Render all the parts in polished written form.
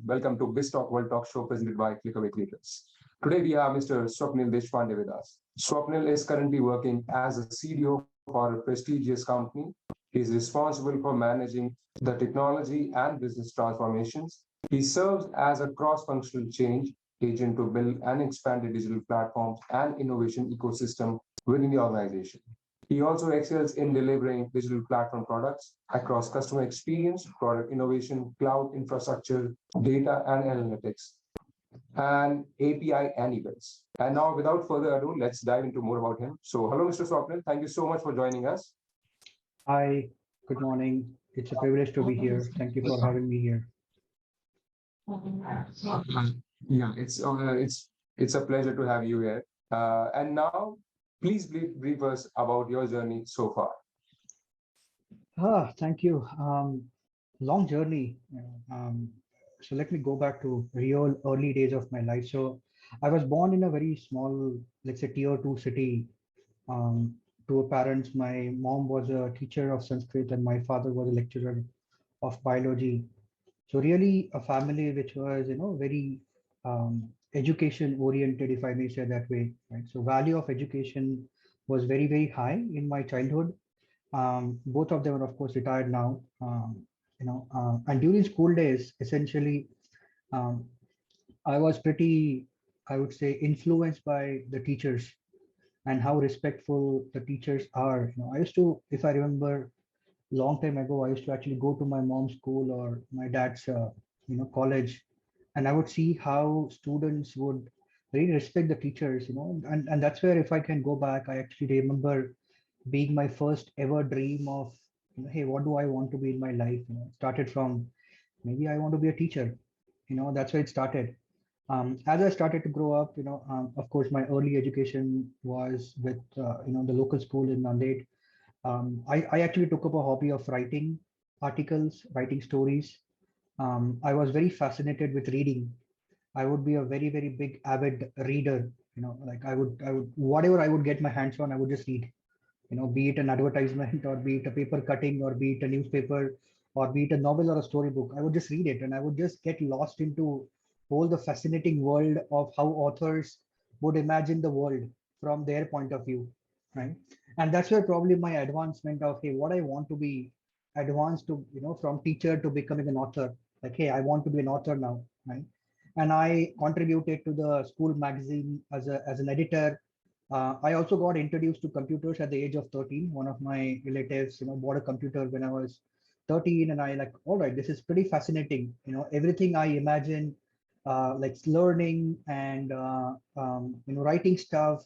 welcome to BizzTalk World Talk Show presented by Clickaway Creators. Today we have Mr. Swapnil Deshpande with us. Swapnil is currently working as a CDO for a prestigious company. He is responsible for managing the technology and business transformations. He serves as a cross-functional change agent to build and expand the digital platforms and innovation ecosystem within the organization. He also excels in delivering digital platform products across customer experience, product innovation, cloud infrastructure, data and analytics, and API and events. And now, without further ado, let's dive into more about him. So, hello, Mr. Swapnil. Thank you so much for joining us. Hi, good morning. It's a privilege to be here. Thank you for having me here. Yeah, it's a pleasure to have you here. And now, please brief us about your journey so far. Thank you. Long journey. So let me go back to real early days of my life. So I was born in a very small, let's say tier 2 city. To parents, my mom was a teacher of Sanskrit and my father was a lecturer of biology. So really a family which was, very education oriented, if I may say that way, right? So value of education was very, very high in my childhood. Both of them are of course retired now. And during school days, essentially, um, I was pretty, I would say, influenced by the teachers and how respectful the teachers are. I used to, if I remember, long time ago, I used to actually go to my mom's school or my dad's, college, and I would see how students would really respect the teachers. And that's where, if I can go back, I actually remember being my first ever dream of, hey, what do I want to be in my life? Started from maybe I want to be a teacher. That's where it started. As I started to grow up, of course, my early education was with, the local school in Nanded. I actually took up a hobby of writing articles, writing stories. I was very fascinated with reading. I would be a very, very big avid reader. Like I would, whatever I would get my hands on, I would just read. Be it an advertisement or be it a paper cutting or be it a newspaper or be it a novel or a storybook. I would just read it and I would just get lost into all the fascinating world of how authors would imagine the world from their point of view, right? And that's where probably my advancement of, hey, what I want to be advanced to, from teacher to becoming an author. Like, hey, I want to be an author now, right? And I contributed to the school magazine as an editor. I also got introduced to computers at the age of 13. One of my relatives, bought a computer when I was 13, and I like, all right, this is pretty fascinating. Everything I imagine, like learning and writing stuff,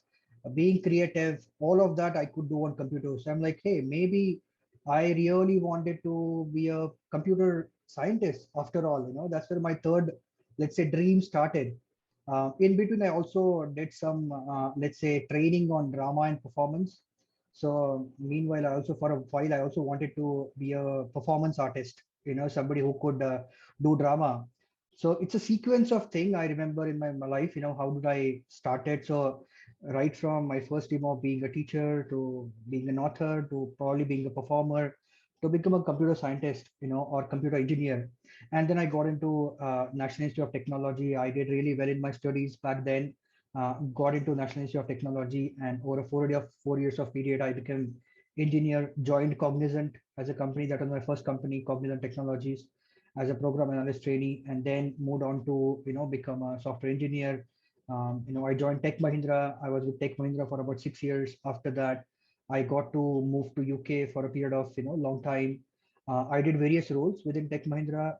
being creative, all of that I could do on computers. I'm like, hey, maybe I really wanted to be a computer scientist after all. That's where my third, let's say, dream started. In between, I also did some, let's say, training on drama and performance. So meanwhile, I also, for a while, I also wanted to be a performance artist, somebody who could do drama. So it's a sequence of thing I remember in my life, how did I started? So right from my first dream of being a teacher to being an author to probably being a performer to become a computer scientist, or computer engineer. And then I got into National Institute of Technology. I did really well in my studies back then. Got into National Institute of Technology, and over a 4 years of period, I became engineer. Joined Cognizant as a company. That was my first company, Cognizant Technologies, as a program analyst trainee, and then moved on to become a software engineer. I joined Tech Mahindra. I was with Tech Mahindra for about 6 years. After that, I got to move to UK for a period of long time. I did various roles within Tech Mahindra,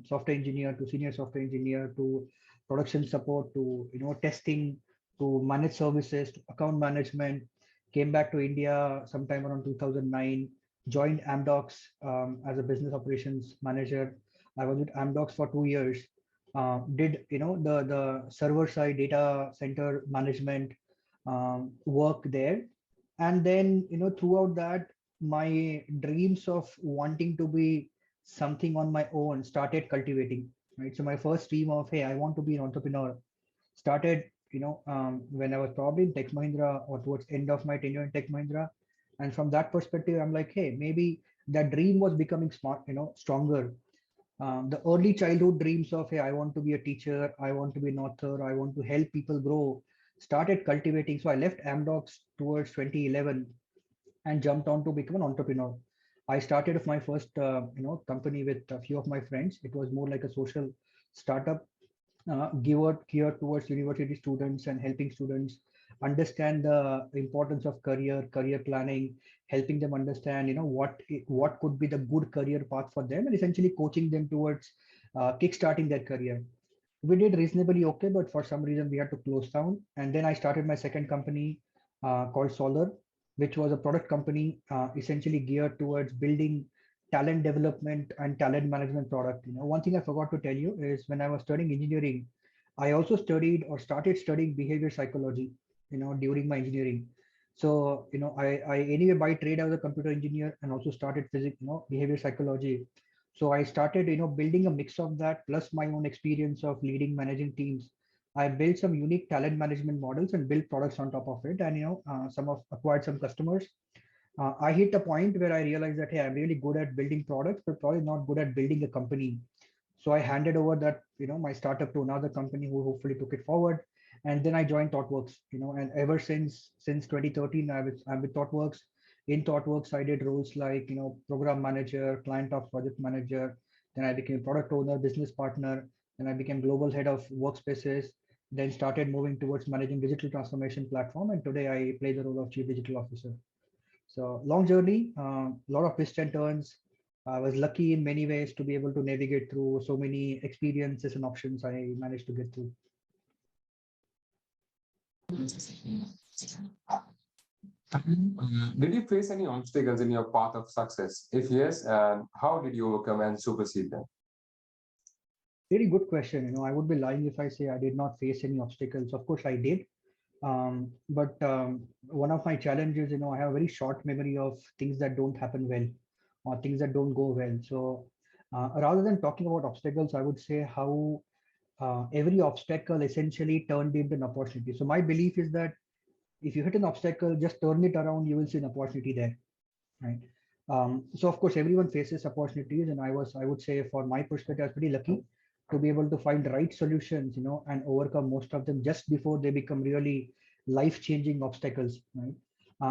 software engineer to senior software engineer to production support to testing to managed services to account management. Came back to India sometime around 2009. Joined Amdocs as a business operations manager. I was with Amdocs for 2 years. Did the server side data center management work there, and then throughout that my dreams of wanting to be something on my own started cultivating, right? So my first dream of, hey, I want to be an entrepreneur started when I was probably in Tech Mahindra or towards end of my tenure in Tech Mahindra. And from that perspective, I'm like, hey, maybe that dream was becoming smart, stronger. The early childhood dreams of, hey, I want to be a teacher, I want to be an author, I want to help people grow, started cultivating. So I left Amdocs towards 2011 and jumped on to become an entrepreneur. I started my first, company with a few of my friends. It was more like a social startup, geared towards university students and helping students understand the importance of career planning, helping them understand, what could be the good career path for them, and essentially coaching them towards kickstarting their career. We did reasonably okay, but for some reason we had to close down. And then I started my second company called Solar, which was a product company essentially geared towards building talent development and talent management product. One thing I forgot to tell you is when I was studying engineering, I also studied or started studying behavior psychology, during my engineering. So, I anyway by trade I was a computer engineer and also started physics, behavior psychology. So I started, building a mix of that plus my own experience of leading, managing teams. I built some unique talent management models and built products on top of it, and some of acquired some customers. I hit a point where I realized that, hey, I'm really good at building products, but probably not good at building a company. So I handed over that, my startup to another company who hopefully took it forward. And then I joined Thoughtworks, and ever since 2013, I'm with Thoughtworks. In Thoughtworks, I did roles like, program manager, client ops project manager. Then I became product owner, business partner. Then I became global head of workspaces. Then started moving towards managing digital transformation platform. And today I play the role of chief digital officer. So long journey, a lot of twists and turns. I was lucky in many ways to be able to navigate through so many experiences and options I managed to get through. Did you face any obstacles in your path of success? If yes, and how did you overcome and supersede them? Very good question. I would be lying if I say I did not face any obstacles. Of course, I did. But one of my challenges, I have a very short memory of things that don't happen well or things that don't go well. So rather than talking about obstacles, I would say how every obstacle essentially turned into an opportunity. So my belief is that if you hit an obstacle, just turn it around, you will see an opportunity there, right? So of course, everyone faces opportunities, and I would say, for my perspective, I was pretty lucky to be able to find the right solutions, and overcome most of them just before they become really life-changing obstacles, right?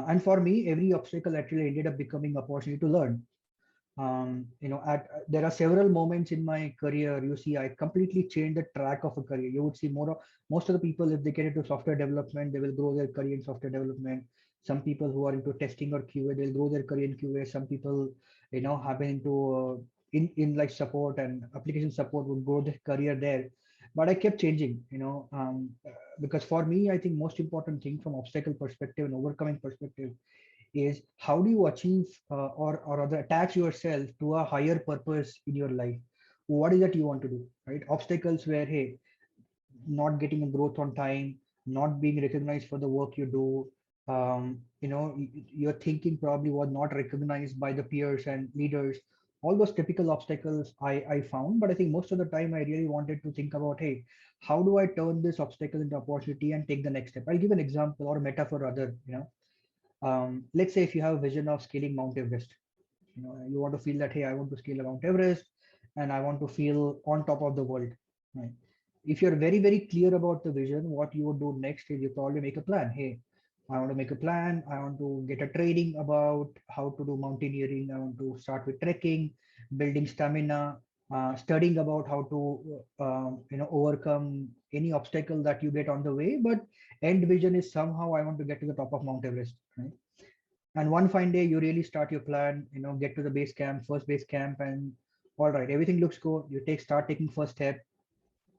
And for me, every obstacle actually ended up becoming opportunity to learn. There are several moments in my career. You see, I completely changed the track of a career. You would see most of the people, if they get into software development, they will grow their career in software development. Some people who are into testing or QA, they'll grow their career in QA. Some people, have been into in like support and application support, would grow their career there. But I kept changing, because for me, I think most important thing from obstacle perspective and overcoming perspective is how do you achieve or rather attach yourself to a higher purpose in your life. What is that you want to do, right? Obstacles where, hey, not getting a growth on time, not being recognized for the work you do, your thinking probably was not recognized by the peers and leaders. All those typical obstacles I found, but I think most of the time I really wanted to think about, hey, how do I turn this obstacle into opportunity and take the next step? I'll give an example or a metaphor rather. Let's say if you have a vision of scaling Mount Everest, you want to feel that, hey, I want to scale Mount Everest and I want to feel on top of the world, right? If you're very, very clear about the vision, what you would do next is you probably make a plan. Hey, I want to make a plan. I want to get a training about how to do mountaineering. I want to start with trekking, building stamina, studying about how to, overcome any obstacle that you get on the way. But end vision is somehow I want to get to the top of Mount Everest, right? And one fine day, you really start your plan, get to the base camp, first base camp, and all right, everything looks good. You start taking first step,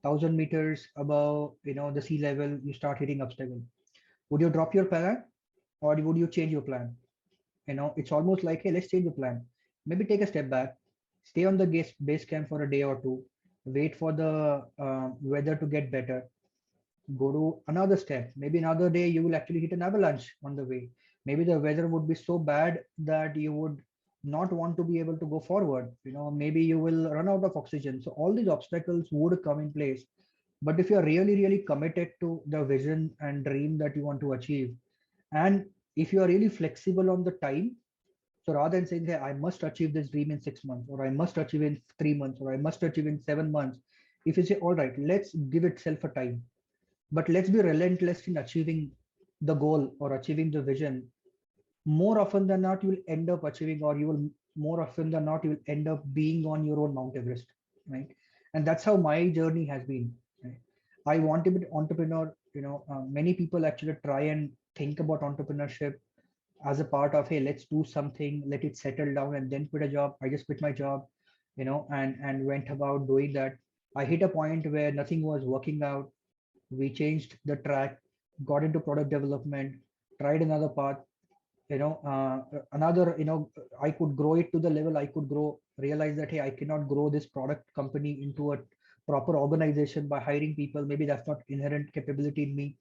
1,000 meters above, the sea level, you start hitting obstacle. Would you drop your plan or would you change your plan? It's almost like, hey, let's change the plan. Maybe take a step back, stay on the base camp for a day or two, wait for the weather to get better, go to another step. Maybe another day you will actually hit an avalanche on the way. Maybe the weather would be so bad that you would not want to be able to go forward. Maybe you will run out of oxygen. So all these obstacles would come in place. But if you're really, really committed to the vision and dream that you want to achieve, and if you are really flexible on the time, So rather than saying, hey, I must achieve this dream in 6 months, or I must achieve in 3 months, or I must achieve in 7 months, if you say, all right, let's give itself a time, but let's be relentless in achieving the goal or achieving the vision, more often than not, you will end up achieving, or you will more often than not, you will end up being on your own Mount Everest, right? And that's how my journey has been. Right? I want to be an entrepreneur. Many people actually try and think about entrepreneurship as a part of, hey, let's do something, let it settle down, and then quit a job. I just quit my job, and went about doing that. I hit a point where nothing was working out. We changed the track, got into product development, tried another path, another, I could grow it to the level I could grow, realize that, hey, I cannot grow this product company into a proper organization by hiring people. Maybe that's not inherent capability in me.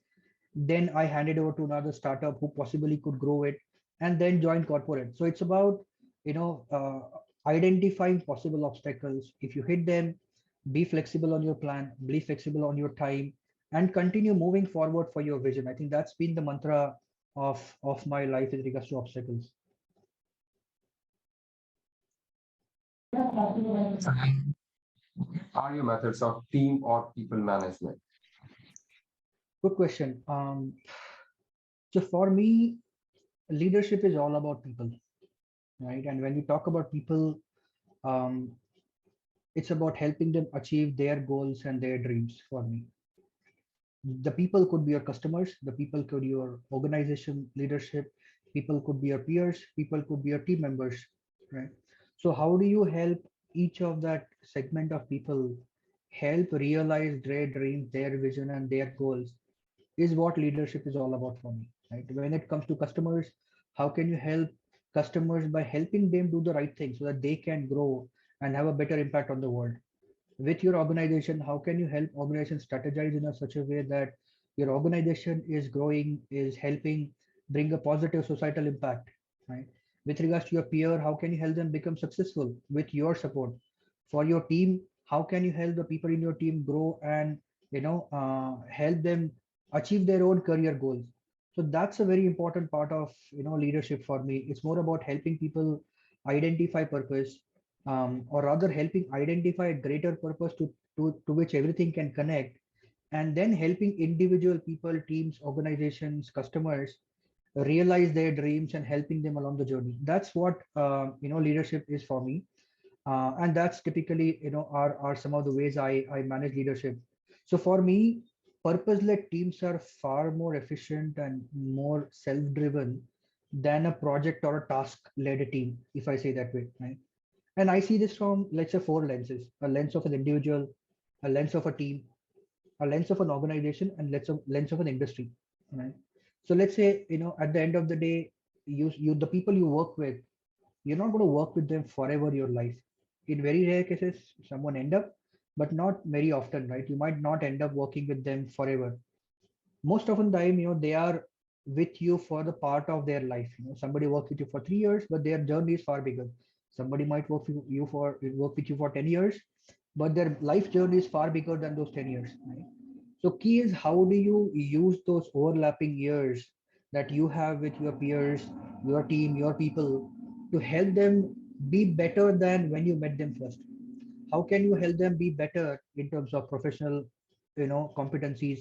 Then I handed over to another startup who possibly could grow it, and then joined corporate. So it's about, identifying possible obstacles. If you hit them, be flexible on your plan, be flexible on your time, and continue moving forward for your vision. I think that's been the mantra of my life with regards to obstacles. Are your methods of team or people management? Good question. So for me, leadership is all about people, right? And when we talk about people, um, it's about helping them achieve their goals and their dreams. For me, the people could be your customers, the people could be your organization leadership, people could be your peers, people could be your team members, right? So how do you help each of that segment of people help realize their dreams, their vision, and their goals, is what leadership is all about for me, right? When it comes to customers, how can you help customers by helping them do the right thing so that they can grow and have a better impact on the world? With your organization, how can you help organization strategize in a such a way that your organization is growing, is helping bring a positive societal impact, right? With regards to your peer, how can you help them become successful with your support? For your team, how can you help the people in your team grow and, help them achieve their own career goals? So that's a very important part of, leadership for me. It's more about helping people identify purpose, or rather helping identify a greater purpose to which everything can connect, and then helping individual people, teams, organizations, customers realize their dreams and helping them along the journey. That's what, leadership is for me. And that's typically, are some of the ways I manage leadership. So for me, purpose-led teams are far more efficient and more self-driven than a project or a task-led team, if I say that way, right? And I see this from, let's say, four lenses: a lens of an individual, a lens of a team, a lens of an organization, and lens of an industry. Right. So let's say, at the end of the day, you the people you work with, you're not going to work with them forever your life. In very rare cases, someone end up, but not very often, right? You might not end up working with them forever. Most often time, they are with you for the part of their life. Somebody works with you for 3 years, but their journey is far bigger. Somebody might work with you for 10 years, but their life journey is far bigger than those 10 years, right? So key is, how do you use those overlapping years that you have with your peers, your team, your people, to help them be better than when you met them first? How can you help them be better in terms of professional, competencies,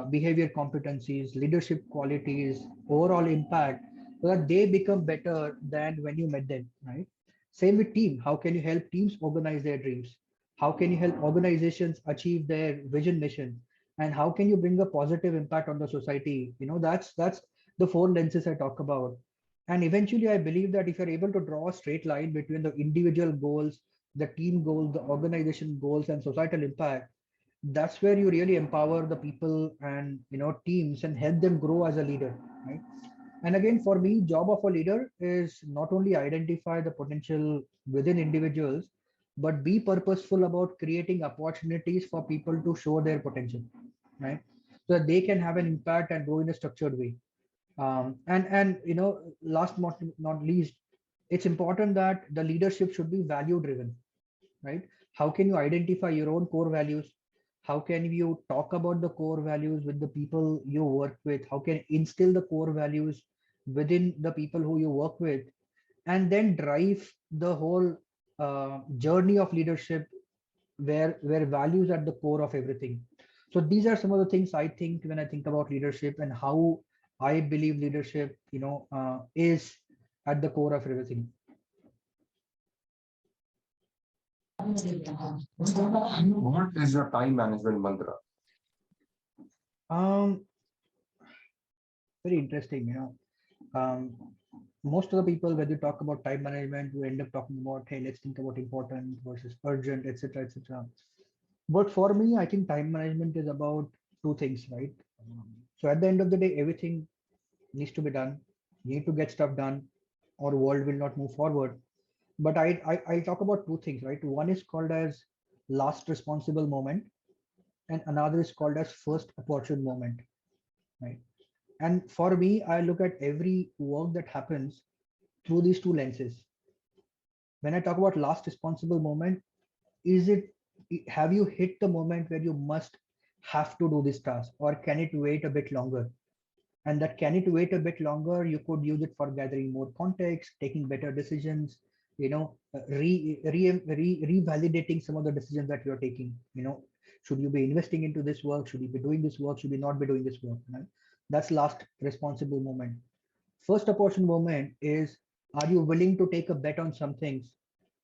behavior competencies, leadership qualities, overall impact, so that they become better than when you met them, right? Same with team. How can you help teams organize their dreams? How can you help organizations achieve their vision, mission? And how can you bring a positive impact on the society? That's the four lenses I talk about. And eventually, I believe that if you're able to draw a straight line between the individual goals, the team goals, the organization goals, and societal impact, that's where you really empower the people and, teams, and help them grow as a leader, right? And again, for me, job of a leader is not only identify the potential within individuals, but be purposeful about creating opportunities for people to show their potential, right? So that they can have an impact and grow in a structured way. And last but not least, it's important that the leadership should be value driven, right? How can you identify your own core values? How can you talk about the core values with the people you work with? How can you instill the core values within the people who you work with? and then drive the whole journey of leadership, where values at the core of everything. So these are some of the things I think when I think about leadership, and how I believe leadership, is at the core of everything. What is your time management mantra? um Very interesting. Most of the people, when you talk about time management, we end up talking about, hey, let's think about important versus urgent, etc., etc. But for me, I think time management is about two things, right? So at the end of the day, everything needs to be done. You need to get stuff done, or world will not move forward. But I talk about two things, right? One is called as last responsible moment, and another is called as first opportune moment, right? And for me, I look at every work that happens through these two lenses. When I talk about last responsible moment, is it, have you hit the moment where you must have to do this task, or can it wait a bit longer? And that, can it wait a bit longer, you could use it for gathering more context, taking better decisions, revalidating some of the decisions that you're taking. Should you be investing into this work, should you be doing this work, should you not be doing this work, right? That's last responsible moment. First opportune moment is, are you willing to take a bet on some things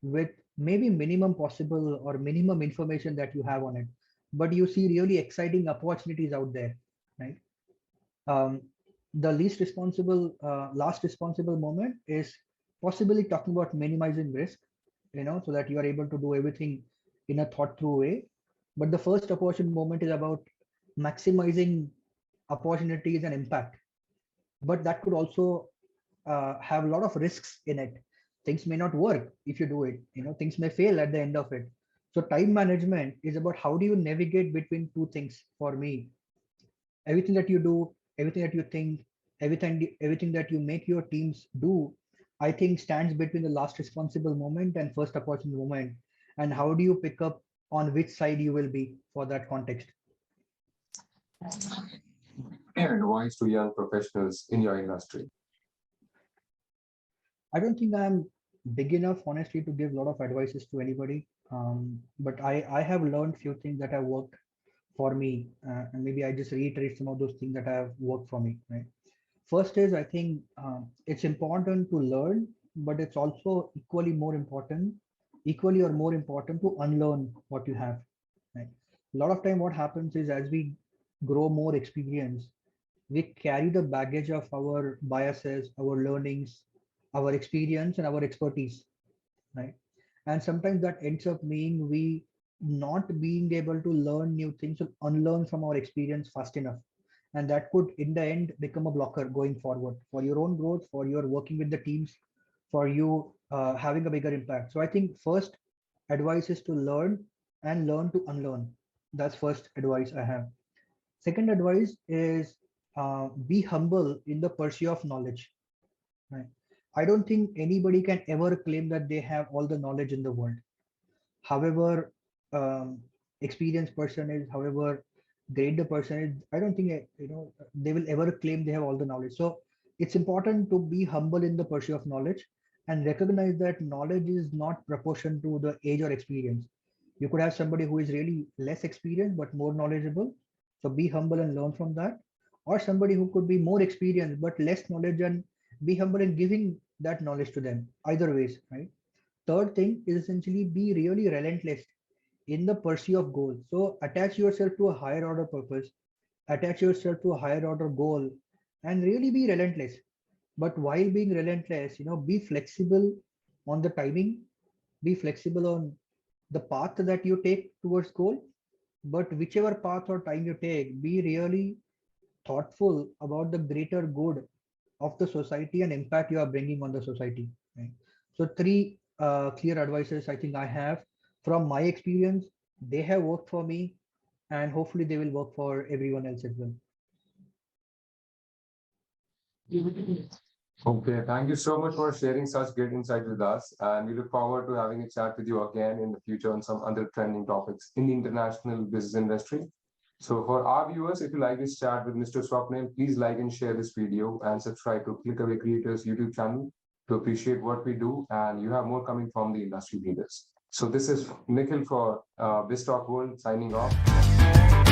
with maybe minimum possible or minimum information that you have on it, but you see really exciting opportunities out there, right? um, the last responsible moment is possibly talking about minimizing risk, so that you are able to do everything in a thought through way. But the first opportune moment is about maximizing opportunities and impact, but that could also have a lot of risks in it. Things may not work if you do it, things may fail at the end of it. So time management is about how do you navigate between two things. For me, everything that you do, everything that you think, everything that you make your teams do, I think stands between the last responsible moment and first opportunity moment. And how do you pick up on which side you will be for that context? Your advice to young professionals in your industry? I don't think I'm big enough, honestly, to give a lot of advices to anybody. But I have learned few things that have worked for me, and maybe I just reiterate some of those things that have worked for me. Right. First is, I think it's important to learn, but it's also equally or more important to unlearn what you have. Right. A lot of time, what happens is, as we grow more experience, we carry the baggage of our biases, our learnings, our experience, and our expertise, right? And sometimes that ends up being we not being able to learn new things or unlearn from our experience fast enough. And that could, in the end, become a blocker going forward for your own growth, for your working with the teams, for you having a bigger impact. So I think first advice is to learn and learn to unlearn. That's first advice I have. Second advice is be humble in the pursuit of knowledge. Right. I don't think anybody can ever claim that they have all the knowledge in the world. However, experienced person is, however great the person is, I don't think they will ever claim they have all the knowledge. So it's important to be humble in the pursuit of knowledge and recognize that knowledge is not proportion to the age or experience. You could have somebody who is really less experienced but more knowledgeable. So be humble and learn from that. Or somebody who could be more experienced but less knowledge, and be humble in giving that knowledge to them. Either ways, right? Third thing is essentially be really relentless in the pursuit of goals. So attach yourself to a higher order purpose, attach yourself to a higher order goal, and really be relentless. But while being relentless, be flexible on the timing, be flexible on the path that you take towards goal. But whichever path or time you take, be really thoughtful about the greater good of the society and impact you are bringing on the society. Right? So three clear advices I think I have from my experience. They have worked for me, and hopefully they will work for everyone else as well. Okay, thank you so much for sharing such great insight with us. And we look forward to having a chat with you again in the future on some other trending topics in the international business industry. So for our viewers, if you like this chat with Mr. Swapnil, please like and share this video and subscribe to ClickAway Creators YouTube channel to appreciate what we do, and you have more coming from the industry leaders. So this is Nikhil for BizzTalk World signing off.